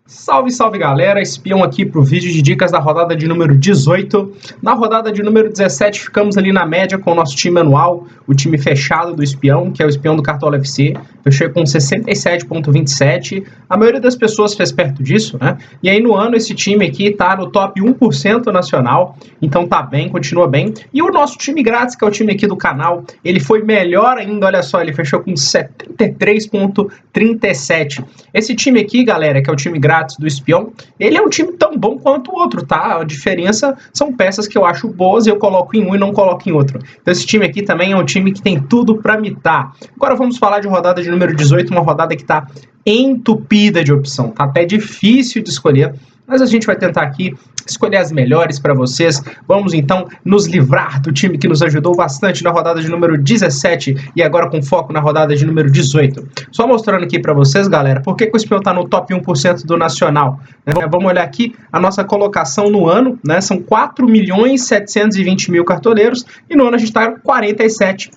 Salve, salve galera, espião aqui para o vídeo de dicas da rodada de número 18. Na rodada de número 17 ficamos ali na média com o nosso time anual, o time fechado do espião, que é o espião do Cartola FC. Fechei com 67,27, a maioria das pessoas fez perto disso, né? E aí no ano esse time aqui tá no top 1% nacional, então tá bem, continua bem. E o nosso time grátis, que é o time aqui do canal, ele foi melhor ainda, olha só, ele fechou com 73,37. Esse time aqui, galera, que é o time grátis do espião, ele é um time tão bom quanto o outro, tá? A diferença são peças que eu acho boas e eu coloco em um e não coloco em outro. Então esse time aqui também é um time que tem tudo pra mitar. Agora vamos falar de rodada de número 18, uma rodada que tá entupida de opção, tá até difícil de escolher, mas a gente vai tentar aqui escolher as melhores para vocês. Vamos então nos livrar do time que nos ajudou bastante na rodada de número 17 e agora com foco na rodada de número 18. Só mostrando aqui para vocês, galera, por que o espião está no top 1% do nacional. Vamos olhar aqui a nossa colocação no ano, né? São 4.720.000 cartoleiros e no ano a gente está 47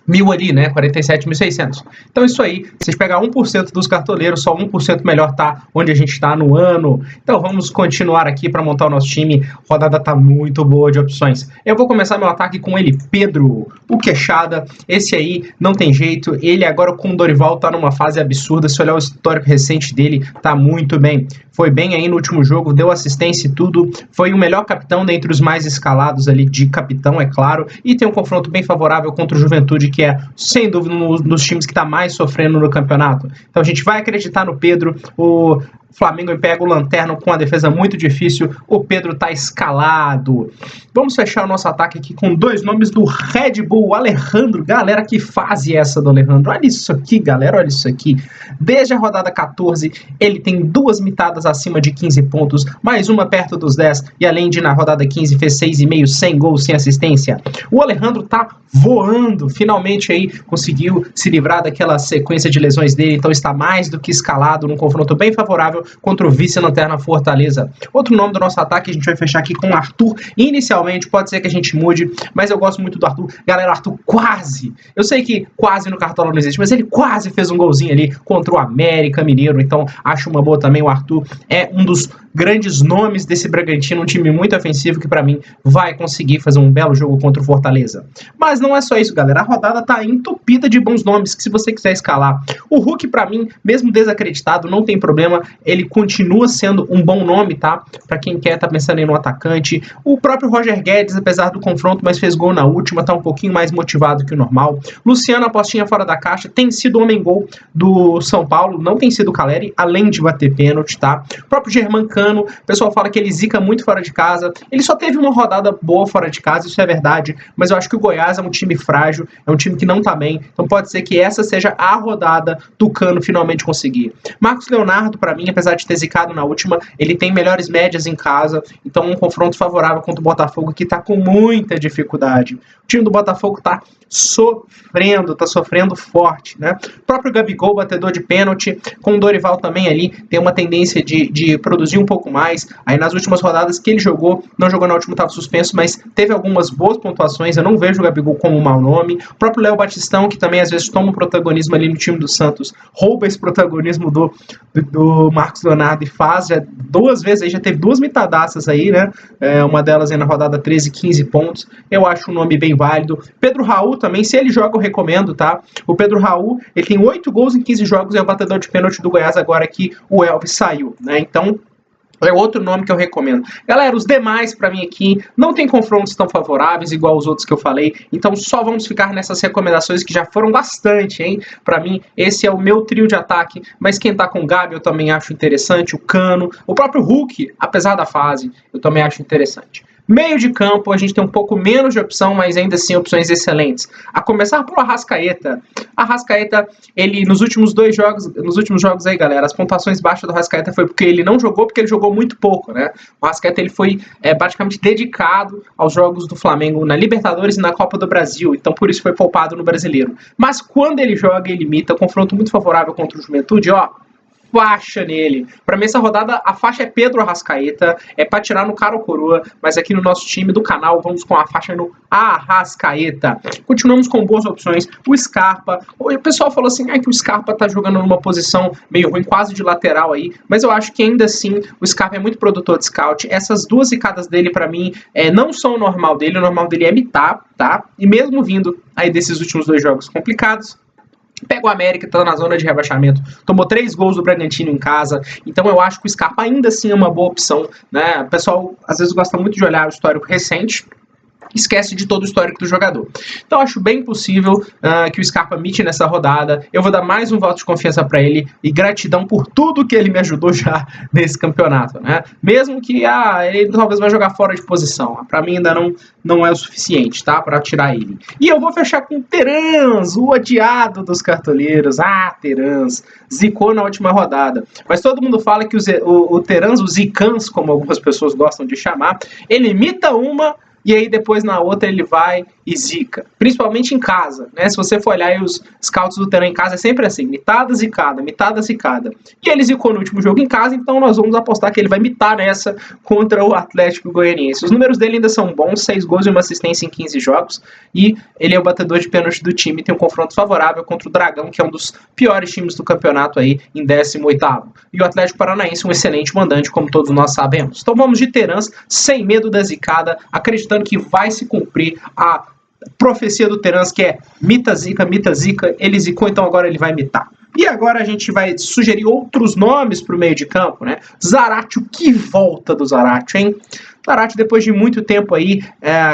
mil ali, né? 47.600. Então isso aí, vocês pegar 1% dos cartoleiros, só 1% melhor tá onde a gente está no ano. Então vamos continuar aqui para montar o nosso time. A rodada tá muito boa de opções. Eu vou começar meu ataque com ele, Pedro, o Queixada. Esse aí não tem jeito. Ele agora com o Dorival tá numa fase absurda. Se olhar o histórico recente dele, tá muito bem. Foi bem aí no último jogo, deu assistência e tudo. Foi o melhor capitão dentre os mais escalados ali de capitão, é claro. E tem um confronto bem favorável contra o Juventude, que é, sem dúvida, um dos times que está mais sofrendo no campeonato. Então a gente vai acreditar no Pedro. O Flamengo pega o Lanterna com uma defesa muito difícil. O Pedro está escalado. Vamos fechar o nosso ataque aqui com dois nomes do Red Bull, o Alejandro. Galera, que fase é essa do Alejandro? Olha isso aqui, galera, olha isso aqui. Desde a rodada 14, ele tem duas mitadas acima de 15 pontos, mais uma perto dos 10, e além de na rodada 15 fez 6,5, 100 gols sem assistência. O Alejandro tá voando, finalmente aí conseguiu se livrar daquela sequência de lesões dele, então está mais do que escalado num confronto bem favorável contra o vice-lanterna Fortaleza. Outro nome do nosso ataque, a gente vai fechar aqui com o Arthur. Inicialmente, pode ser que a gente mude, mas eu gosto muito do Arthur. Galera, Arthur quase, eu sei que quase no Cartola não existe, mas ele quase fez um golzinho ali contra o América Mineiro, então acho uma boa também. O Arthur é um dos grandes nomes desse Bragantino, um time muito ofensivo que para mim vai conseguir fazer um belo jogo contra o Fortaleza. Mas não é só isso, galera, a rodada tá entupida de bons nomes que se você quiser escalar. O Hulk para mim, mesmo desacreditado, não tem problema, ele continua sendo um bom nome, tá? Para quem quer tá pensando em um atacante. O próprio Roger Guedes, apesar do confronto, mas fez gol na última, tá um pouquinho mais motivado que o normal. Luciano, apostinha fora da caixa, tem sido o homem-gol do São Paulo, não tem sido o Caleri, além de bater pênalti, tá? O próprio Germancano, o pessoal fala que ele zica muito fora de casa, ele só teve uma rodada boa fora de casa, isso é verdade, mas eu acho que o Goiás é um time frágil, é um time que não tá bem, então pode ser que essa seja a rodada do Cano finalmente conseguir. Marcos Leonardo, pra mim, apesar de ter zicado na última, ele tem melhores médias em casa, então um confronto favorável contra o Botafogo que tá com muita dificuldade. O time do Botafogo tá sofrendo forte, né? O próprio Gabigol, batedor de pênalti, com o Dorival também ali, tem uma tendência de produzir um pouco mais. Aí nas últimas rodadas que ele jogou, não jogou na última, estava suspenso, mas teve algumas boas pontuações. Eu não vejo o Gabigol como um mau nome. O próprio Léo Batistão, que também às vezes toma um protagonismo ali no time do Santos, rouba esse protagonismo do Marcos Leonardo e faz, já duas vezes aí, já teve duas mitadaças aí, né? Uma delas aí na rodada 13, 15 pontos. Eu acho um nome bem válido. Pedro Raul também, se ele joga, eu recomendo, tá? O Pedro Raul, ele tem 8 gols em 15 jogos, é o batedor de pênalti do Goiás agora que o Elvis saiu, né? Então, é outro nome que eu recomendo. Galera, os demais pra mim aqui não tem confrontos tão favoráveis igual os outros que eu falei, então só vamos ficar nessas recomendações que já foram bastante, hein? Pra mim, esse é o meu trio de ataque, mas quem tá com o Gabi eu também acho interessante, o Cano, o próprio Hulk, apesar da fase, eu também acho interessante. Meio de campo, a gente tem um pouco menos de opção, mas ainda assim opções excelentes. A começar pelo Arrascaeta. Arrascaeta, ele nos últimos jogos aí, galera, as pontuações baixas do Arrascaeta foi porque ele não jogou, porque ele jogou muito pouco, né? O Arrascaeta, ele foi praticamente dedicado aos jogos do Flamengo na Libertadores e na Copa do Brasil, então por isso foi poupado no Brasileiro. Mas quando ele joga, ele imita, confronto muito favorável contra o Juventude, ó. faixa nele. Pra mim, essa rodada, a faixa é Pedro Arrascaeta, é pra tirar no cara ou coroa, mas aqui no nosso time do canal, vamos com a faixa no Arrascaeta. Continuamos com boas opções. O Scarpa, o pessoal falou assim, que o Scarpa tá jogando numa posição meio ruim, quase de lateral aí, mas eu acho que ainda assim, o Scarpa é muito produtor de scout. Essas duas zicadas dele, pra mim, não são o normal dele é mitar, tá? E mesmo vindo aí desses últimos 2 jogos complicados, pega o América, tá na zona de rebaixamento, tomou 3 gols do Bragantino em casa, então eu acho que o Scarpa ainda assim é uma boa opção, né? O pessoal às vezes gosta muito de olhar o histórico recente, esquece de todo o histórico do jogador. Então acho bem possível que o Scarpa mite nessa rodada. Eu vou dar mais um voto de confiança para ele e gratidão por tudo que ele me ajudou já nesse campeonato, né? Mesmo que ele talvez vai jogar fora de posição, para mim ainda não é o suficiente, tá? Para tirar ele. E eu vou fechar com o Terans, o odiado dos cartoleiros. Terans, zicou na última rodada. Mas todo mundo fala que o Terans, os zicans, como algumas pessoas gostam de chamar, ele imita uma e aí depois na outra ele vai e zica. Principalmente em casa, né? Se você for olhar aí os scouts do Terã em casa, é sempre assim, mitada, zicada, mitada, zicada. E ele zicou no último jogo em casa, então nós vamos apostar que ele vai mitar nessa contra o Atlético Goianiense. Os números dele ainda são bons, 6 gols e uma assistência em 15 jogos, e ele é o batedor de pênalti do time, tem um confronto favorável contra o Dragão, que é um dos piores times do campeonato aí, em 18º. E o Atlético Paranaense, um excelente mandante, como todos nós sabemos. Então vamos de Terãs, sem medo da zicada, acreditando que vai se cumprir a profecia do Terans, que é mita zica, ele zicou, então agora ele vai mitar. E agora a gente vai sugerir outros nomes para o meio de campo, né? Zaratio, que volta do Zaratio, hein? Zaratio, depois de muito tempo aí,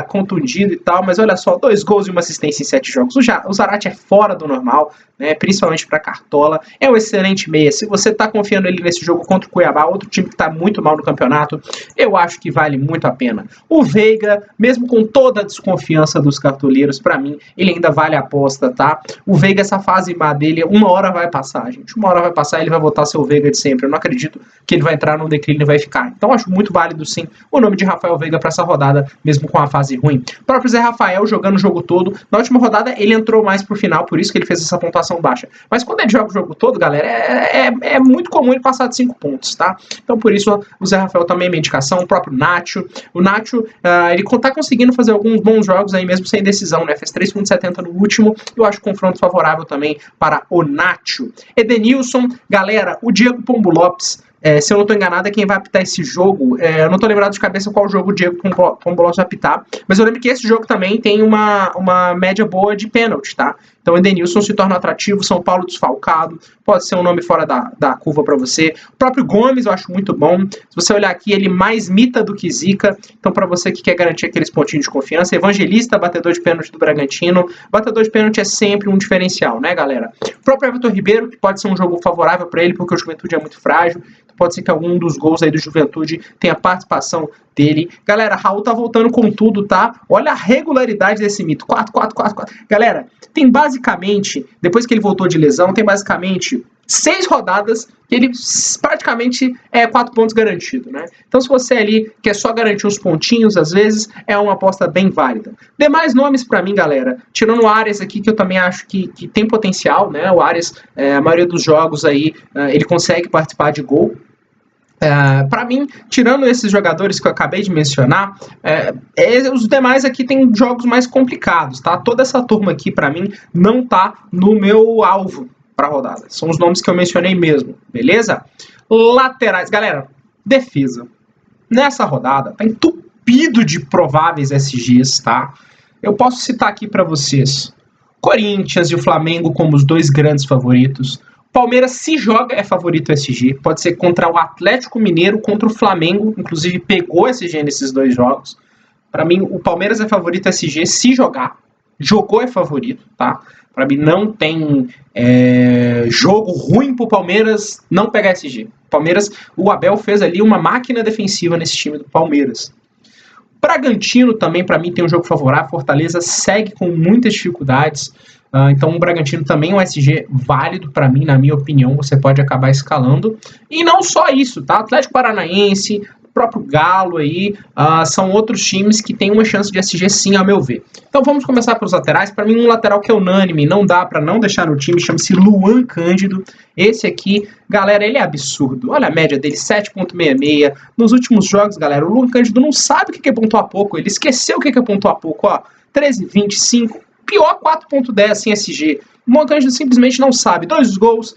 contundido e tal, mas olha só, 2 gols e uma assistência em 7 jogos. O Zaratio é fora do normal, né? Principalmente para Cartola. É um excelente meia. Se você tá confiando ele nesse jogo contra o Cuiabá, outro time que tá muito mal no campeonato, eu acho que vale muito a pena. O Veiga, mesmo com toda a desconfiança dos cartoleiros, para mim, ele ainda vale a aposta, tá? O Veiga, essa fase má dele, uma hora vai passar, gente. Uma hora vai passar e ele vai voltar a ser o Veiga de sempre. Eu não acredito que ele vai entrar num declínio e vai ficar. Então, acho muito válido, sim, o nome de Rafael Veiga para essa rodada, mesmo com a fase ruim. O próprio Zé Rafael jogando o jogo todo. Na última rodada, ele entrou mais pro final, por isso que ele fez essa pontuação baixa. Mas quando ele joga o jogo todo, galera, é muito comum ele passar de 5 pontos, tá? Então, por isso, o Zé Rafael também é minha indicação. O próprio Nacho. O Nacho, ele tá conseguindo fazer alguns bons jogos aí, mesmo sem decisão, né? Fez 3,70 no último. Eu acho confronto favorável também para o Nacho. Edenilson, galera, o Diego Pombo Lopes, se eu não estou enganado, é quem vai apitar esse jogo. Eu não estou lembrado de cabeça qual jogo o Diego Pombo Lopes vai apitar, mas eu lembro que esse jogo também tem uma média boa de pênalti, tá? Então o Edenilson se torna atrativo, São Paulo desfalcado, pode ser um nome fora da curva para você. O próprio Gomes eu acho muito bom. Se você olhar aqui, ele mais mita do que zica. Então para você que quer garantir aqueles pontinhos de confiança, Evangelista, batedor de pênalti do Bragantino. Batedor de pênalti é sempre um diferencial, né, galera? O próprio Everton Ribeiro, que pode ser um jogo favorável para ele, porque o Juventude é muito frágil. Pode ser que algum dos gols aí do Juventude tenha participação dele. Galera, Raul tá voltando com tudo, tá? Olha a regularidade desse mito. 4. Galera, tem basicamente, depois que ele voltou de lesão, tem basicamente 6 rodadas que ele praticamente 4 pontos garantido, né? Então, se você ali quer só garantir uns pontinhos, às vezes, é uma aposta bem válida. Demais nomes pra mim, galera, tirando o Arias aqui, que eu também acho que tem potencial, né? O Arias, a maioria dos jogos aí, ele consegue participar de gol. Para mim, tirando esses jogadores que eu acabei de mencionar, os demais aqui tem jogos mais complicados, tá? Toda essa turma aqui, para mim, não tá no meu alvo para rodada. São os nomes que eu mencionei mesmo, beleza? Laterais, galera, defesa. Nessa rodada, tá entupido de prováveis SGs, tá? Eu posso citar aqui para vocês Corinthians e o Flamengo como os 2 grandes favoritos. Palmeiras, se joga, é favorito SG. Pode ser contra o Atlético Mineiro, contra o Flamengo. Inclusive, pegou SG nesses 2 jogos. Para mim, o Palmeiras é favorito SG se jogar. Jogou é favorito, tá? Para mim, não tem jogo ruim pro Palmeiras não pegar SG. Palmeiras, o Abel fez ali uma máquina defensiva nesse time do Palmeiras. Bragantino também, para mim, tem um jogo favorável. Fortaleza segue com muitas dificuldades. Então o Bragantino também é um SG válido para mim, na minha opinião, você pode acabar escalando. E não só isso, tá? Atlético Paranaense, próprio Galo aí, são outros times que têm uma chance de SG sim, ao meu ver. Então vamos começar pelos laterais. Para mim, um lateral que é unânime, não dá para não deixar no time, chama-se Luan Cândido. Esse aqui, galera, ele é absurdo. Olha a média dele, 7.66. Nos últimos jogos, galera, o Luan Cândido não sabe o que é pontuar pouco, ele esqueceu o que é pontuar pouco, ó. 13,25, pior 4.10 sem SG. O Luan Cândido simplesmente não sabe. 3 gols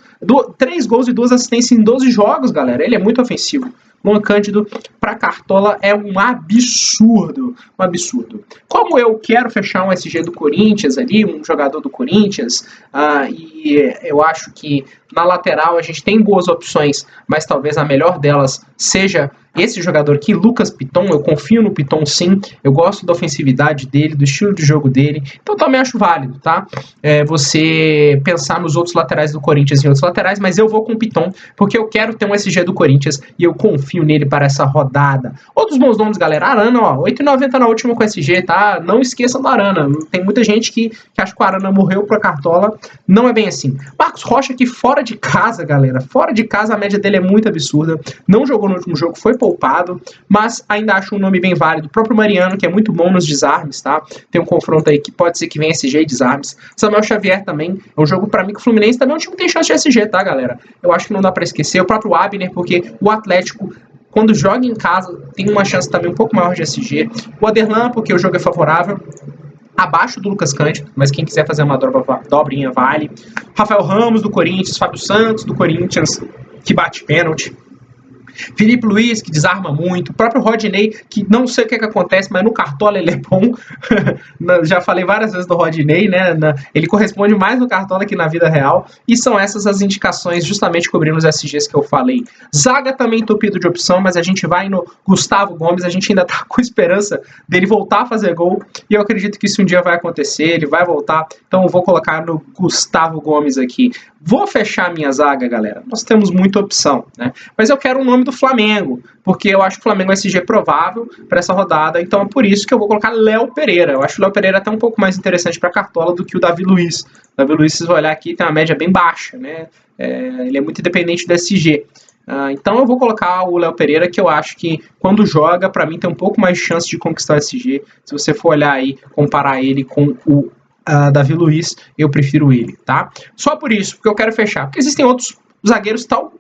e 2 assistências em 12 jogos, galera. Ele é muito ofensivo. Luan Cândido para Cartola é um absurdo. Um absurdo. Como eu quero fechar um SG do Corinthians ali, um jogador do Corinthians, e eu acho que na lateral a gente tem boas opções, mas talvez a melhor delas seja esse jogador aqui, Lucas Piton. Eu confio no Piton sim, eu gosto da ofensividade dele, do estilo de jogo dele, então também acho válido, tá? Você pensar nos outros laterais do Corinthians e outros laterais, mas eu vou com o Piton, porque eu quero ter um SG do Corinthians e eu confio nele para essa rodada. Outros bons nomes, galera, Arana, ó, 8,90 na última com SG, tá? Não esqueçam do Arana, tem muita gente que acha que o Arana morreu pra Cartola, não é bem assim. Marcos Rocha aqui fora de casa, galera, fora de casa a média dele é muito absurda, não jogou no último jogo, foi poupado, mas ainda acho um nome bem válido. O próprio Mariano, que é muito bom nos desarmes, tá? Tem um confronto aí que pode ser que venha SG e desarmes. Samuel Xavier também, é um jogo pra mim que o Fluminense também é um time que tem chance de SG, tá, galera? Eu acho que não dá pra esquecer. O próprio Abner, porque o Atlético, quando joga em casa, tem uma chance também um pouco maior de SG. O Aderlan, porque o jogo é favorável, abaixo do Lucas Cândido, mas quem quiser fazer uma dobrinha vale. Rafael Ramos do Corinthians, Fábio Santos do Corinthians, que bate pênalti. Felipe Luiz, que desarma muito. O próprio Rodinei, que não sei o que acontece, mas no Cartola ele é bom. Já falei várias vezes do Rodinei, né? Ele corresponde mais no Cartola que na vida real. E são essas as indicações, justamente cobrindo os SGs que eu falei. Zaga também entupido de opção, mas a gente vai no Gustavo Gomes. A gente ainda tá com esperança dele voltar a fazer gol. E eu acredito que isso um dia vai acontecer. Ele vai voltar. Então eu vou colocar no Gustavo Gomes aqui. Vou fechar a minha zaga, galera. Nós temos muita opção, né? Mas eu quero o nome do Flamengo, porque eu acho que o Flamengo é SG provável para essa rodada, então é por isso que eu vou colocar Léo Pereira. Eu acho o Léo Pereira até um pouco mais interessante para Cartola do que o Davi Luiz. O Davi Luiz, vocês vão olhar aqui, tem uma média bem baixa, né? Ele é muito independente do SG. Então eu vou colocar o Léo Pereira, que eu acho que quando joga, para mim tem um pouco mais de chance de conquistar o SG. Se você for olhar aí, comparar ele com o Davi Luiz, eu prefiro ele, tá? Só por isso, porque eu quero fechar. Porque existem outros zagueiros tal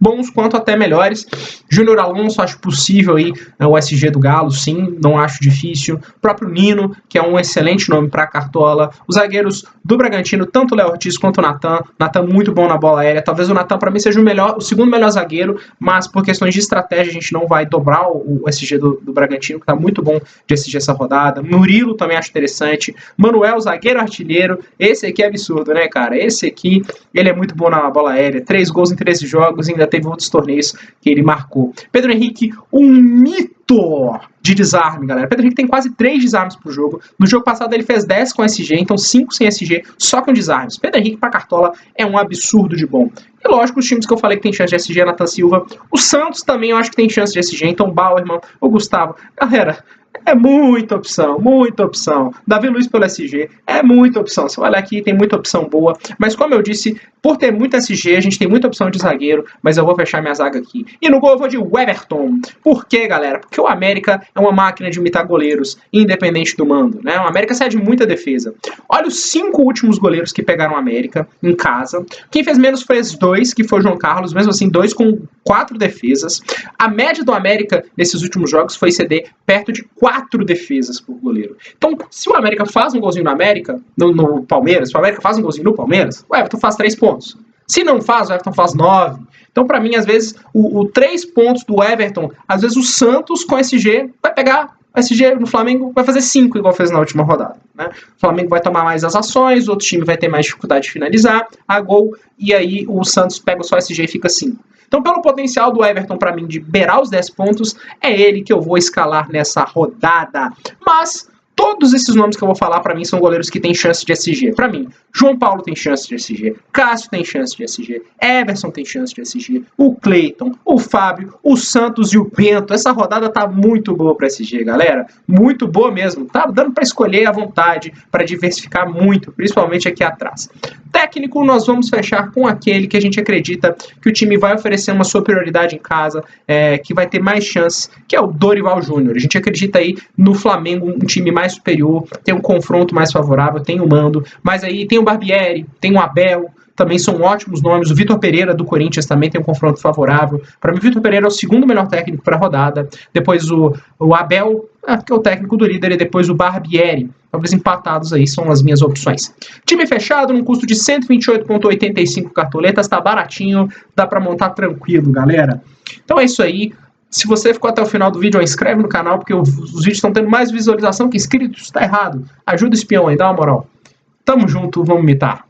bons quanto até melhores. Júnior Alonso, acho possível aí, o SG do Galo, sim, não acho difícil. O próprio Nino, que é um excelente nome para Cartola. Os zagueiros do Bragantino, tanto o Léo Ortiz quanto o Natan. Natan muito bom na bola aérea. Talvez o Natan para mim seja o segundo melhor zagueiro, mas por questões de estratégia a gente não vai dobrar o SG do Bragantino, que tá muito bom de SG essa rodada. Murilo também acho interessante. Manuel, zagueiro artilheiro. Esse aqui é absurdo, né, cara? Esse aqui, ele é muito bom na bola aérea. 3 gols em 13 jogos, ainda teve outros torneios que ele marcou. Pedro Henrique, um mito de desarme, galera. Pedro Henrique tem quase 3 desarmes pro jogo. No jogo passado ele fez 10 com SG, então 5 sem SG, só com desarmes. Pedro Henrique pra Cartola é um absurdo de bom. E lógico, os times que eu falei que tem chance de SG, Nathan Silva. O Santos também eu acho que tem chance de SG, então Bauerman, o Gustavo. Galera, é muita opção, muita opção. Davi Luiz pelo SG, é muita opção. Você olha aqui, tem muita opção boa. Mas como eu disse, por ter muito SG, a gente tem muita opção de zagueiro, mas eu vou fechar minha zaga aqui. E no gol eu vou de Everton. Por quê, galera? Porque o América é uma máquina de imitar goleiros, independente do mando, né? O América cede muita defesa. Olha os 5 últimos goleiros que pegaram o América em casa. Quem fez menos foi os 2, que foi o João Carlos, mesmo assim, 2 com 4 defesas. A média do América nesses últimos jogos foi ceder perto de 4 defesas por goleiro. Então, se o América faz um golzinho no América, no Palmeiras, se o América faz um golzinho no Palmeiras, o Everton faz 3 pontos. Se não faz, o Everton faz 9. Então, para mim, às vezes, o 3 pontos do Everton, às vezes o Santos com SG vai pegar o SG no Flamengo, vai fazer 5, igual fez na última rodada, né? O Flamengo vai tomar mais as ações, o outro time vai ter mais dificuldade de finalizar, a gol, e aí o Santos pega só SG e fica 5. Então, pelo potencial do Everton, para mim, de beirar os 10 pontos, é ele que eu vou escalar nessa rodada. Mas Todos esses nomes que eu vou falar, para mim, são goleiros que têm chance de SG. Para mim, João Paulo tem chance de SG, Cássio tem chance de SG, Everson tem chance de SG, o Cleiton, o Fábio, o Santos e o Bento. Essa rodada tá muito boa para SG, galera. Muito boa mesmo. Tá dando para escolher à vontade, para diversificar muito, principalmente aqui atrás. Técnico, nós vamos fechar com aquele que a gente acredita que o time vai oferecer uma superioridade em casa, que vai ter mais chances, que é o Dorival Júnior. A gente acredita aí no Flamengo, um time mais superior, tem um confronto mais favorável, tem o Mando, mas aí tem o Barbieri, tem o Abel, também são ótimos nomes. O Vitor Pereira do Corinthians também tem um confronto favorável. Para mim, o Vitor Pereira é o segundo melhor técnico para a rodada. Depois o Abel, que é o técnico do líder, e depois o Barbieri. Talvez empatados aí são as minhas opções. Time fechado num custo de 128,85 cartoletas, tá baratinho, dá para montar tranquilo, galera. Então é isso aí. Se você ficou até o final do vídeo, inscreve no canal, porque os vídeos estão tendo mais visualização que inscritos, tá errado. Ajuda o espião aí, dá uma moral. Tamo junto, vamos mitar.